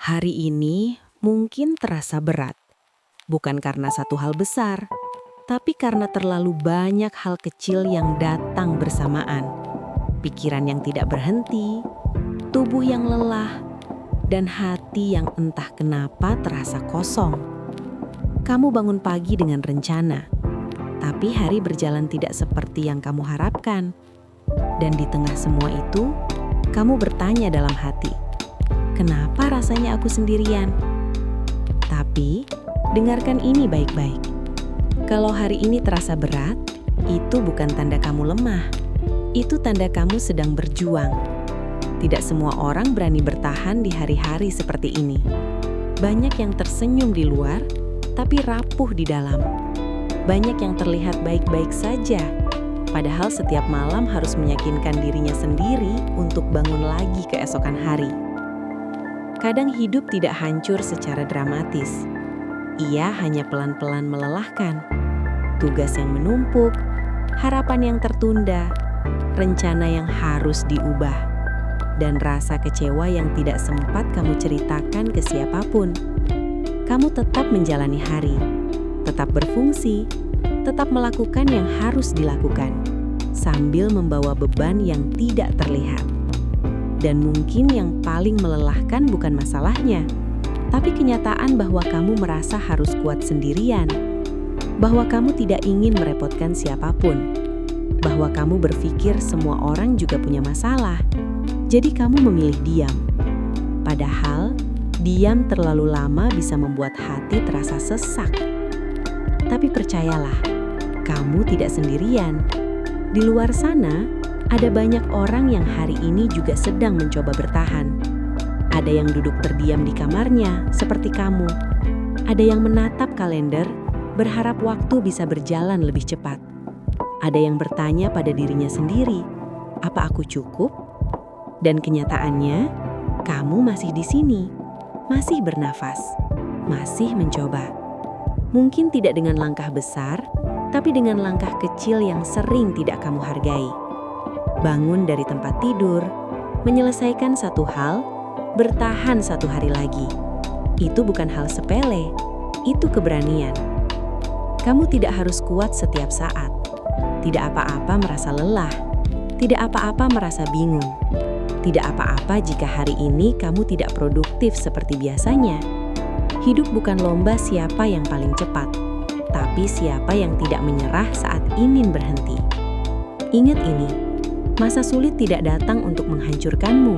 Hari ini mungkin terasa berat, bukan karena satu hal besar, tapi karena terlalu banyak hal kecil yang datang bersamaan. Pikiran yang tidak berhenti, tubuh yang lelah, dan hati yang entah kenapa terasa kosong. Kamu bangun pagi dengan rencana, tapi hari berjalan tidak seperti yang kamu harapkan. Dan di tengah semua itu, kamu bertanya dalam hati, kenapa rasanya aku sendirian? Tapi, dengarkan ini baik-baik. Kalau hari ini terasa berat, itu bukan tanda kamu lemah. Itu tanda kamu sedang berjuang. Tidak semua orang berani bertahan di hari-hari seperti ini. Banyak yang tersenyum di luar, tapi rapuh di dalam. Banyak yang terlihat baik-baik saja, padahal setiap malam harus meyakinkan dirinya sendiri untuk bangun lagi keesokan hari. Kadang hidup tidak hancur secara dramatis. Ia hanya pelan-pelan melelahkan. Tugas yang menumpuk, harapan yang tertunda, rencana yang harus diubah, dan rasa kecewa yang tidak sempat kamu ceritakan ke siapapun. Kamu tetap menjalani hari, tetap berfungsi, tetap melakukan yang harus dilakukan, sambil membawa beban yang tidak terlihat. Dan mungkin yang paling melelahkan bukan masalahnya, tapi kenyataan bahwa kamu merasa harus kuat sendirian, bahwa kamu tidak ingin merepotkan siapapun, bahwa kamu berpikir semua orang juga punya masalah, jadi kamu memilih diam. Padahal, diam terlalu lama bisa membuat hati terasa sesak. Tapi percayalah, kamu tidak sendirian. Di luar sana, ada banyak orang yang hari ini juga sedang mencoba bertahan. Ada yang duduk terdiam di kamarnya, seperti kamu. Ada yang menatap kalender, berharap waktu bisa berjalan lebih cepat. Ada yang bertanya pada dirinya sendiri, apa aku cukup? Dan kenyataannya, kamu masih di sini, masih bernafas, masih mencoba. Mungkin tidak dengan langkah besar, tapi dengan langkah kecil yang sering tidak kamu hargai. Bangun dari tempat tidur, menyelesaikan satu hal, bertahan satu hari lagi. Itu bukan hal sepele, itu keberanian. Kamu tidak harus kuat setiap saat. Tidak apa-apa merasa lelah, tidak apa-apa merasa bingung. Tidak apa-apa jika hari ini kamu tidak produktif seperti biasanya. Hidup bukan lomba siapa yang paling cepat, tapi siapa yang tidak menyerah saat ingin berhenti. Ingat ini, masa sulit tidak datang untuk menghancurkanmu.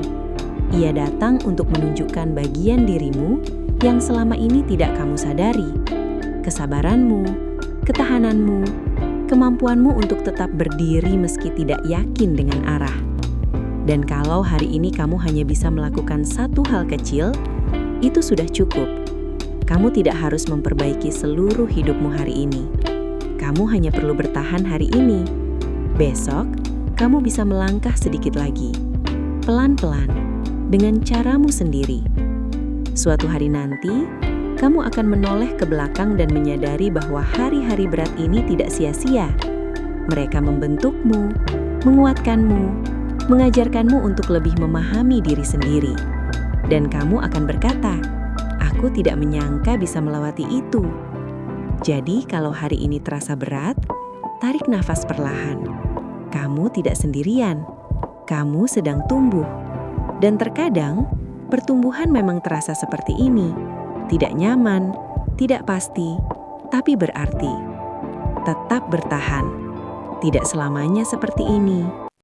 Ia datang untuk menunjukkan bagian dirimu yang selama ini tidak kamu sadari. Kesabaranmu, ketahananmu, kemampuanmu untuk tetap berdiri meski tidak yakin dengan arah. Dan kalau hari ini kamu hanya bisa melakukan satu hal kecil, itu sudah cukup. Kamu tidak harus memperbaiki seluruh hidupmu hari ini. Kamu hanya perlu bertahan hari ini. Besok, kamu bisa melangkah sedikit lagi. Pelan-pelan, dengan caramu sendiri. Suatu hari nanti, kamu akan menoleh ke belakang dan menyadari bahwa hari-hari berat ini tidak sia-sia. Mereka membentukmu, menguatkanmu, mengajarkanmu untuk lebih memahami diri sendiri. Dan kamu akan berkata, aku tidak menyangka bisa melewati itu. Jadi kalau hari ini terasa berat, tarik nafas perlahan. Kamu tidak sendirian. Kamu sedang tumbuh. Dan terkadang, pertumbuhan memang terasa seperti ini. Tidak nyaman, tidak pasti, tapi berarti. Tetap bertahan. Tidak selamanya seperti ini.